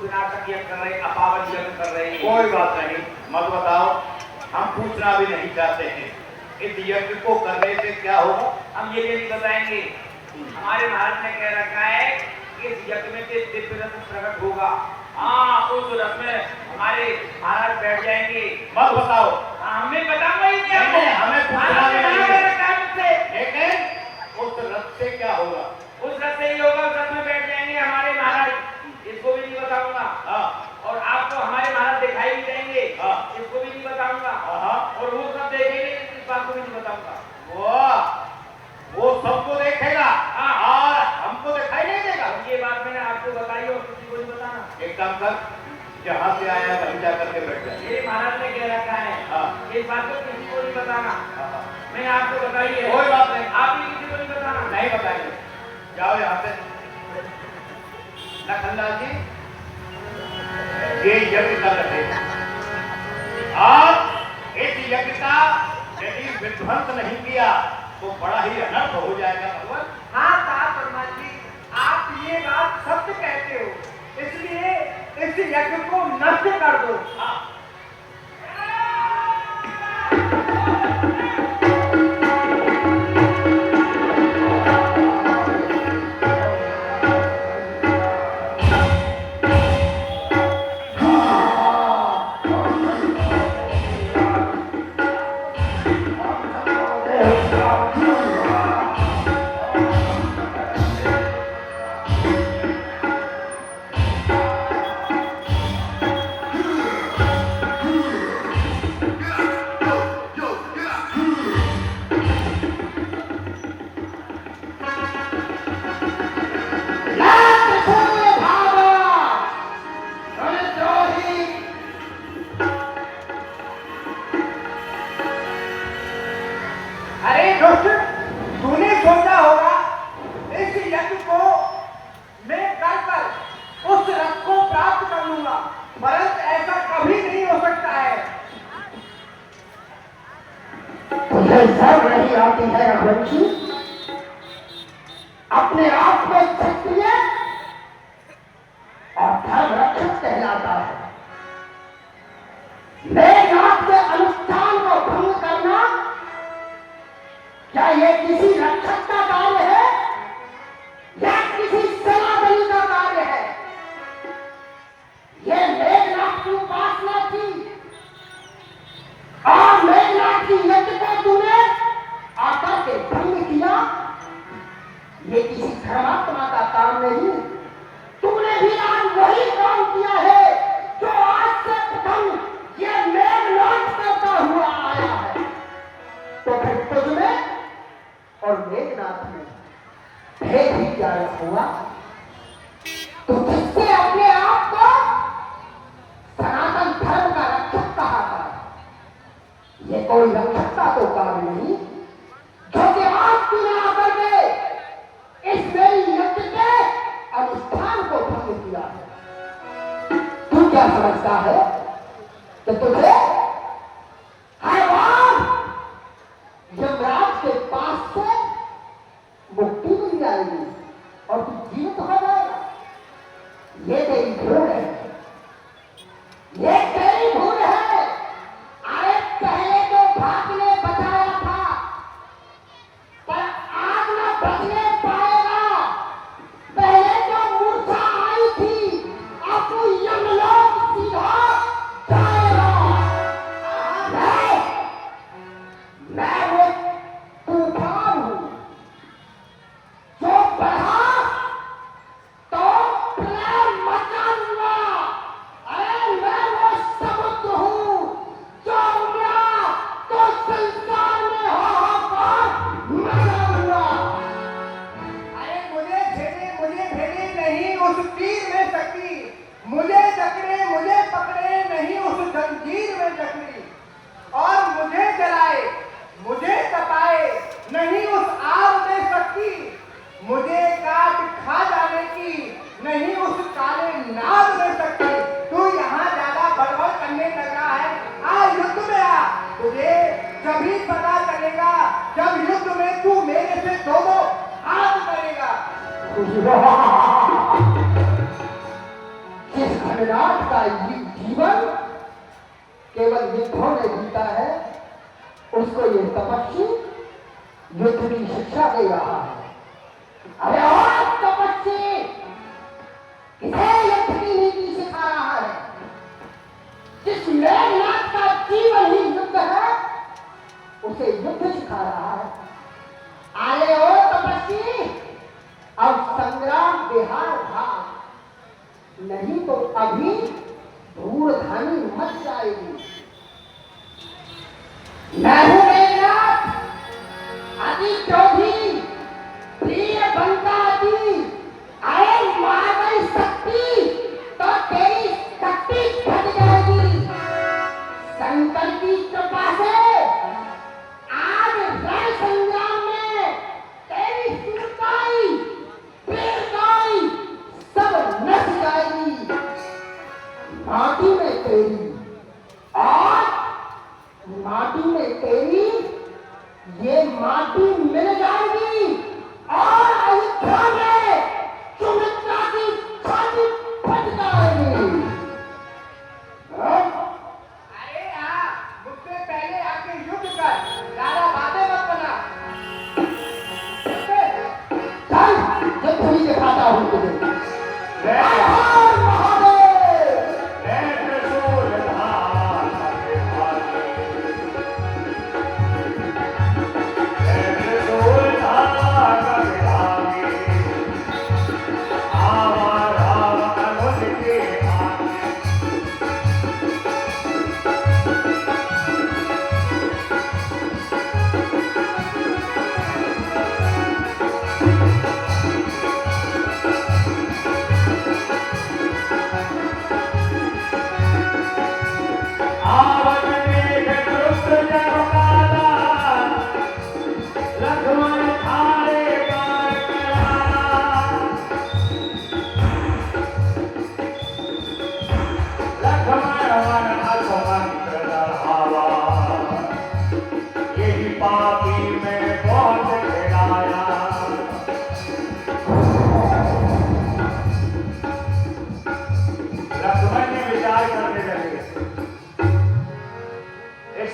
विनाशक यज्ञ कर रहे, अपावन यज्ञ कर रहे हैं। कोई बात नहीं, मत बताओ, हम पूछना भी नहीं चाहते हैं। इस यज्ञ को करने से क्या होगा? हम ये नहीं बताएंगे। हमारे महाराज ने कह रखा है कि इस यज्ञ में दिव्य रत्न प्रकट होगा। हाँ, उस रथ में हमारे महाराज बैठ जाएंगे। मत बताओ। हमें बताऊंगा ही क्या? हमें पूछना भी नहीं है। लेकिन उस रथ से क्या होगा? उस रथ से ही होगा, उस रथ में बैठ जाएंगे हमारे महाराज। इसको भी नहीं बताऊंगा। और आपको हमारे महाराज दिखाई भी देंगे। इसको भी नहीं बताऊंगा। और वो सब देखेंगे, इस बात को भी नहीं बताऊंगा। वो सबको देखेगा और हमको दिखाई नहीं देगा। ये बात मैंने आपको बताई और किसी को नहीं बताना। एक काम कर, जहाँ से आया वहीं जा करके बैठ जा। मेरे महाराज ने कह रखा है इस बात को किसी को नहीं बताना। मैंने आपको बताई है। कोई बात नहीं, आप भी किसी को नहीं बताना। नहीं बताएंगे। जाओ यहाँ से। लखनलाल जी, ये यज्ञ कर रहे और इस यज्ञ का यदि विध्वंस नहीं किया तो बड़ा ही अनर्थ हो जाएगा। भगवान, हाँ परमात्मा जी, आप ये बात सत्य कहते हो, इसलिए इस यज्ञ को नष्ट कर दो। तूने सोचा होगा इस यज्ञ को मैं कर उस रथ को प्राप्त कर लूंगा, परंतु ऐसा कभी नहीं हो सकता है। तुझे शर्म नहीं आती है रघुवंशी? अपने आप को क्षत्रिय और धर्म रक्षक कहलाता है। मेघनाद के अनुष्ठान को भंग करना क्या ये किसी रक्षक का कार्य है या किसी सेनापति का कार्य है? ये मेघनाद की उपासना थी और मेघनाद की यज्ञ को तूने आकर के भंग किया। ये किसी धर्मात्मा का काम नहीं। तूने भी आज वही काम किया है जो आज से प्रथम ये मेघनाद करता हुआ आया है। तो फिर तुझमें और मेघनाद में भेद ही क्या हुआ? तो जिससे अपने आप को सनातन धर्म का रक्षक कहा था, ये कोई रक्षकता तो कार्य नहीं जो कि आज तूने आकर के इस मेरी यज्ञ के अनुष्ठान को भंग किया है। तू क्या समझता है कि तुझे हर बार यमराज के पास से मुक्ति मिल जाएगी और तू जीवित हो जाएगा? ये तेरी भूल है, ये तेरी भूल है। अरे पहले तो भागने बचाया था, पर आज ना बचने पाएगा। पहले तो मूर्छा आई थी, अब तू यमलोक सीधा जाएगा। मैं वो तूफान हूं जो बढ़ा तो प्रलय मचा दूंगा। अरे मैं वो समुद्र हूं जो उमड़ा तो संसार में हाहाकार मचा दूंगा। अरे मुझे भेजे नहीं उस तीर में शक्ति, मुझे जकड़े मुझे पकड़े नहीं उस जंजीर में जकड़ी, और मुझे जलाए मुझे तपाए नहीं उस आग में शक्ति, मुझे काट खा जाने की नहीं उस काले नाग में शक्ति। तू यहाँ ज्यादा बड़बड़ करने लगा है, आ युद्ध में आ। तुझे जभी पता चलेगा जब युद्ध में तू मेरे से दो हाथ करेगा। जिस मेघनाथ का जीवन केवल युद्धों में जीता है, उसको ये तपस्वी युद्ध की शिक्षा दे रहा है। अरे और तपस्वी किसे युद्ध की नीति सिखा रहा है? जिस मेघनाथ का जीवन ही युद्ध है, उसे युद्ध सिखा रहा है। आए ओ तपस्वी, अब संग्राम बिहार भाग, नहीं तो अभी धूलधानी मच जाएगी। मैं हूं मेघनाथ, अति क्रोधी, प्रिय बनता अति। अरे मार गई शक्ति तो तेरी शक्ति घट जाएगी। शंकर की कृपा से आज रण संग्राम में तेरी सुरताई, वीरताई सब नस जाएगी। माटी में तेरी और माटी में तेरी ये माटी मिल जाएगी और अयोध्या में सुमित्रा की छाती फट जाएगी। अरे हाँ, मुझसे पहले आके युद्ध कर, ज्यादा बातें मत बना। चल, युद्ध ही दिखाता हूँ तुझे।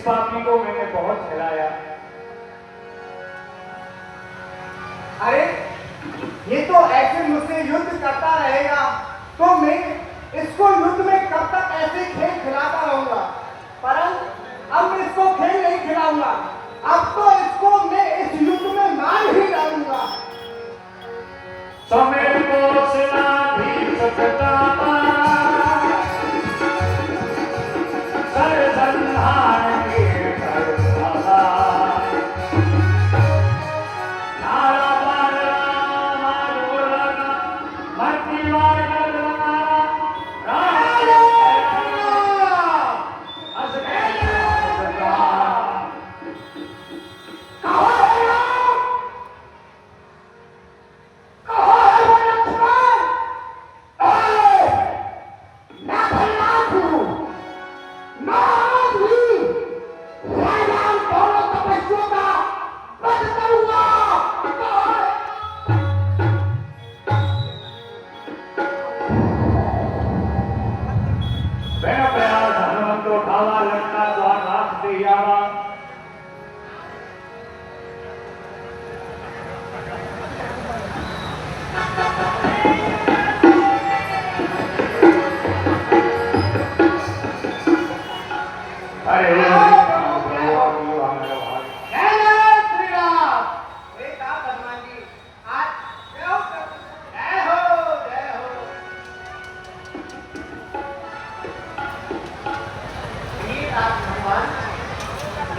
पापी को मैंने बहुत खिलाया। अरे ये तो ऐसे मुझसे युद्ध करता रहेगा तो मैं इसको युद्ध में कब तक ऐसे खेल खिलाता रहूंगा, परंतु अब मैं इसको खेल नहीं खिलाऊंगा। अब तो इसको मैं इस युद्ध में मार ही डालूंगा। समय को सिला भी सकता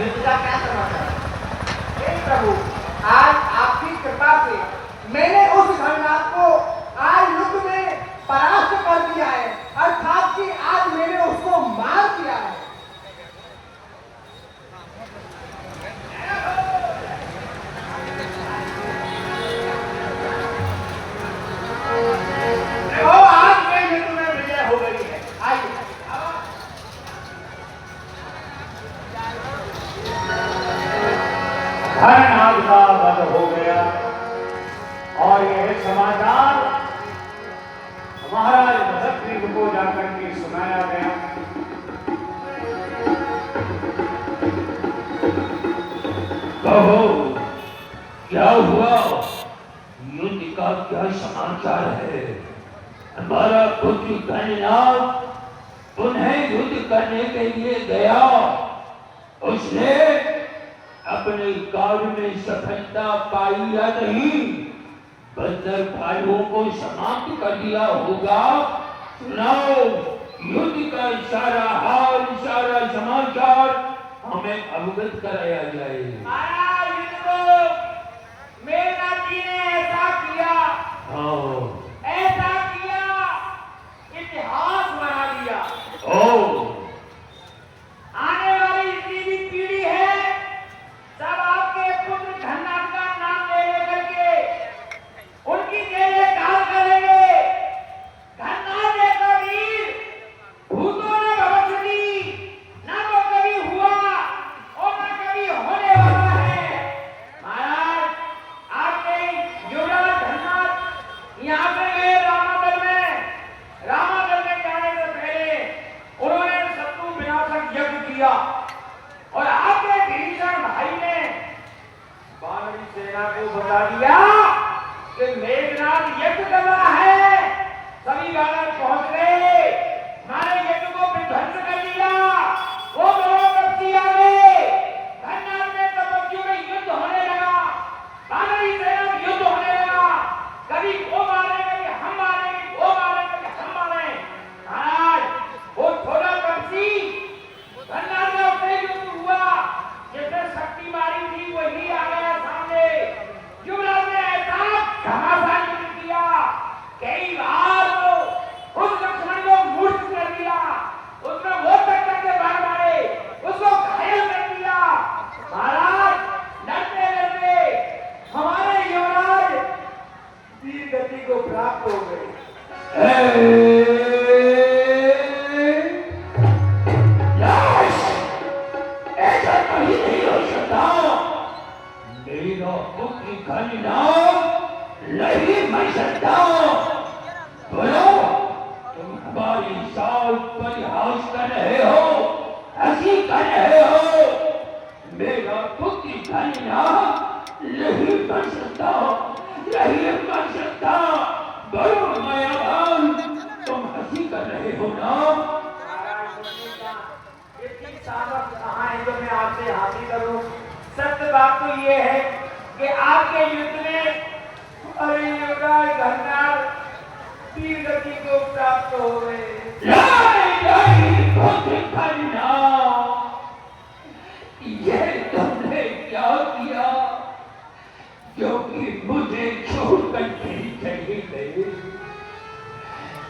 युद्ध का क्या समाचार? हे प्रभु, आज आपकी कृपा से मैंने उस घरनाथ को आज युद्ध में परास्त कर दिया है, अर्थात कि आज मैंने उसको मार दिया है। आज मैं युद्ध में विजय हो गई है। आइए हर नाग युद्ध को जाकर के सुनाया गया। कहो क्या हुआ, युद्ध का क्या समाचार है? हमारा पुत्र गणनाथ पुनः युद्ध करने के लिए गया, उसने अपने कार्य में सफलता पाई या नहीं? बंदर भाइयों को समाप्त कर दिया होगा। सुनाओ, युद्ध का सारा हाल, सारा समाचार हमें अवगत कराया जाए। महाराज, युद्ध को मेघनाथ जी ने ऐसा किया, ऐसा किया, इतिहास बना दिया। आने वाली जितनी भी पीढ़ी है, सब आपके पुत्र धननाथ का नाम ले लेकर के उनकी जय काल करेंगे। धननाथ जैसा वीर भूतों ने भविष्य दी, ना तो कभी हुआ और ना कभी होने वाला है। महाराज, आपने युवराज धननाथ यहाँ से गए रामादल में। रामादल में जाने से पहले उन्होंने शत्रु विनाशक यज्ञ किया और आपके भीषण भाई ने वानरी सेना को बता दिया कि मेघनाथ यज्ञ कर रहा है। सभी वानर पहुंच गए, हमारे यज्ञ को विध्वंस कर दिया। वो दोनों कब्जी आ गए। धननाथ में तपस्वियों में युद्ध होने लगा, वानरी सेना में युद्ध होने लगा। कभी वो मारे, कभी हम मारे, कभी वो मारे, कभी हम मारे। महाराज, वो थोड़ा कब्जी धननाथ में उससे युद्ध हुआ, जिसने शक्ति मारी थी वही आ गया सामने। युवराज ने ऐसा घमासान युद्ध किया, कई बार तो उस लक्ष्मण को मूर्छ कर दिया, उसमें वो टक्कर के बार मारे, उसको घायल कर दिया। महाराज, लड़ते लड़ते हमारे युवराज वीर गति को प्राप्त हो गए। ऐसा कभी नहीं हो सकता। मेरा पुत्र गणनाथ नहीं मर सकता। बोलो, तुम हमारी साथ परिहास कर रहे हो, हंसी कर रहे हो। मेरा पुत्र गणनाथ नहीं मर सकता, नहीं मर सकता। बोलो मायावान, तुम हंसी कर रहे हो ना? इतनी सामर्थ कहाँ है जो मैं आपसे हासिल करूं? सत्य बात तो ये है कि आपके युद्ध में अरे युवराज धननाथ वीर गति को प्राप्त हो गए। यह तुमने क्या किया, क्योंकि मुझे छोड़कर कहीं चले गए?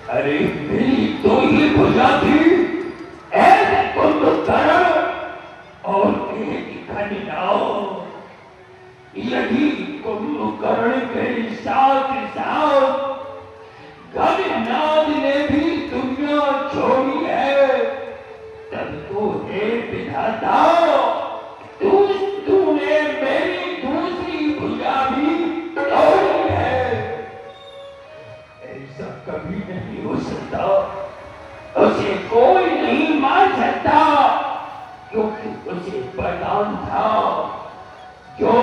अरे मेरी तो ही भुजा थी, ऐसे कुंभकर्ण और एक गणनाथ। यदि कुंभकर्ण के साथ साथ गणनाथ ने भी दुनिया छोड़ी है, तब तो हे विधाता, तूने मेरी दूसरी भुजा भी तोड़ी है। ऐसा कभी नहीं हो सकता, उसे कोई नहीं मार सकता, क्योंकि उसे वरदान था जो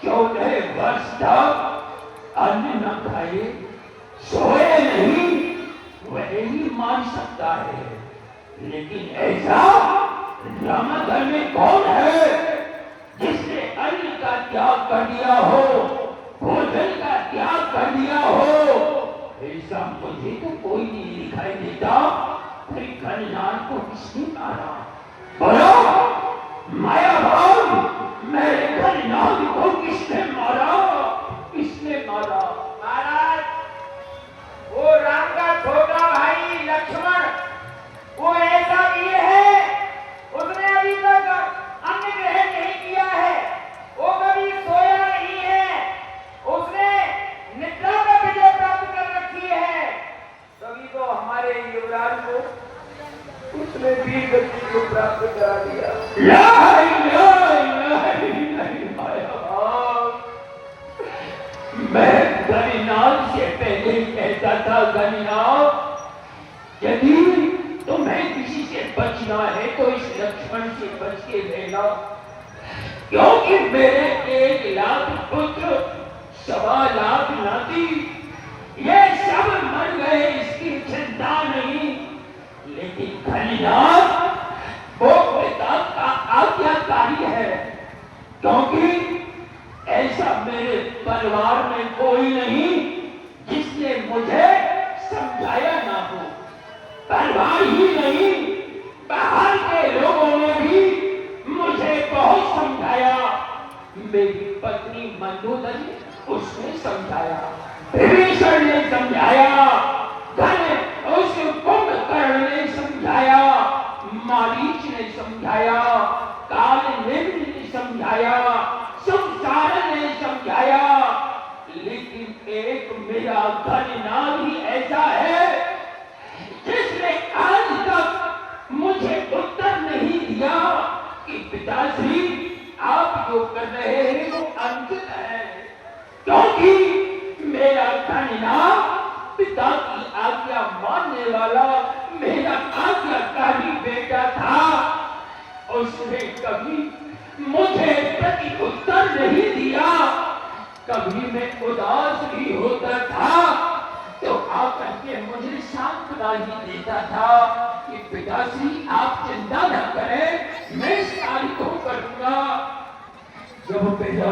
14 वर्ष तक अन्न न खाए, सोए नहीं, वही मार सकता है। लेकिन ऐसा रामादल में कौन है जिसने अन्न का त्याग कर दिया हो, भोजन का त्याग कर दिया हो? ऐसा मुझे तो कोई नहीं दिखाई देता। फिर गणनाथ को किसने मारा? बोलो मायावान, मेरे गणनाथ को किसने मारा? किसने मारा? महाराज, वो राम का छोटा भाई लक्ष्मण, वो ऐसा किए है, उसने अभी तक अन्न ग्रहण नहीं किया है, वो कभी सोया नहीं है, उसने निद्रा में विजय प्राप्त कर रखी है। तभी तो हमारे युवराज को उसने वीर गति को प्राप्त करा दिया। मैं गणनाथ से पहले कहता था, गणनाथ यदि तुम्हें किसी से बचना है तो इस लक्ष्मण से बच के रहना, क्योंकि मेरे 1 लाख पुत्र 1.25 लाख नाती ये सब मर गए, इसकी चिंता नहीं। लेकिन खलिनाथ वो पिता का आज्ञाकारी है, क्योंकि ऐसा मेरे परिवार में कोई नहीं जिसने मुझे समझाया ना हो। परिवार ही नहीं, बाहर के लोगों ने भी मुझे बहुत समझाया। मेरी पत्नी मंदोदरी उसने समझाया, विभीषण ने समझाया, उस कुंभकर्ण ने समझाया, मारीच ने समझाया, काल नेत्र ने समझाया, संसार ने समझाया, लेकिन एक मेरा धननाथ ही ऐसा है जिसने आज तक मुझे उत्तर नहीं दिया कि पिताश्री आप जो कर रहे हैं वो अनुचित है, क्योंकि मेरा धननाथ पिता की आज्ञा मानने वाला मेरा आज्ञाकारी बेटा था। उसने कभी मुझे प्रति उत्तर नहीं दिया, कभी मैं उदास भी होता था तो आकर के मुझे सांत्वना ही देता था कि पिताश्री आप चिंता न करें, मैं इस कार्य को करूंगा। जब मेरा